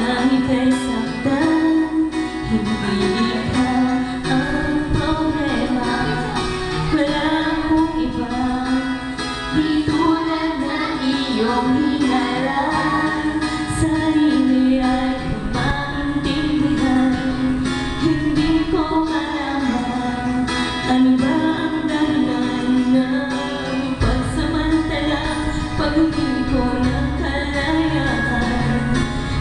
nang ika'y saktan, hindi ikaw ang problema. Wala akong iba, di tulad ng iyong hinaran. Sarili ay maintindihan, hindi ko malaman ano ba ang dahilan ng pagsamantalang pag-ibig ko ng kalayaan.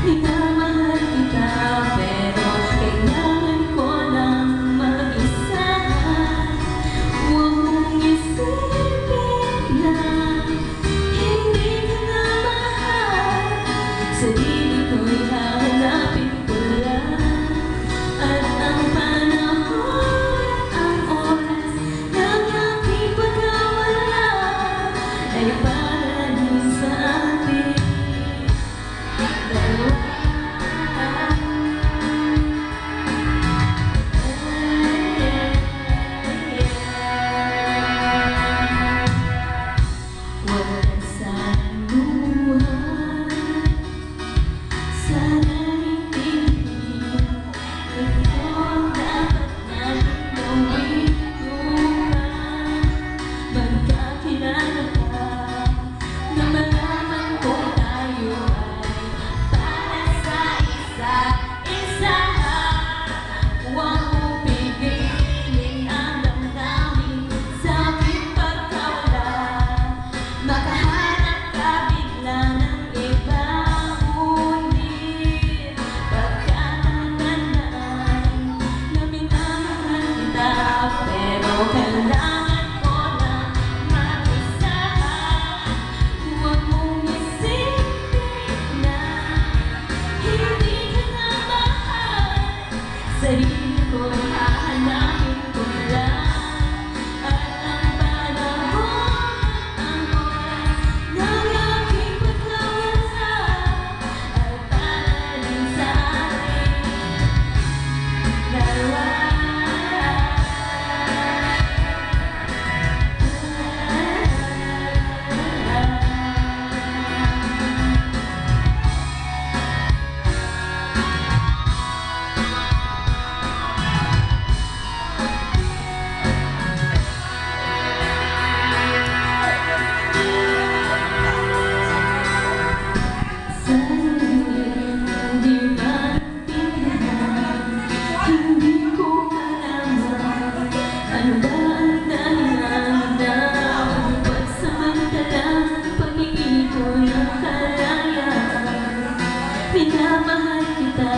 Minamahal kita pero kailangan ko lang mag-isa. Huwag mong isipin na hindi ka na mahal. Sarili ko'y hahanapin ko lang, at ang panahon, ang oras ng aking pagkawala ay para din sa atin dalawa. Huwag ka sanang lumuha, sana intindihin ito ang dapat natin gawin. Magkakilala ka na malaman kung tayo ay para sa isa't isa. Huwag mong pipiliin ang damdamin sa aking pagkawala. Makahanap ka bigla ng iba, ngunit pagkatandaan na minamahal kita pero kailangan ko lang mag-isa. Huwag mong isipin na hindi ka na mahal. Sarili ko'y hahanapin ko lang, at ang panahon, ang oras ng aking pagkawala ay para din sa atin dalawa. Hindi maintindihan, hindi ko malaman ano ba ang dahilan ng pagsamantalang pag-ibig ko ng kalayaan. Minamahal kita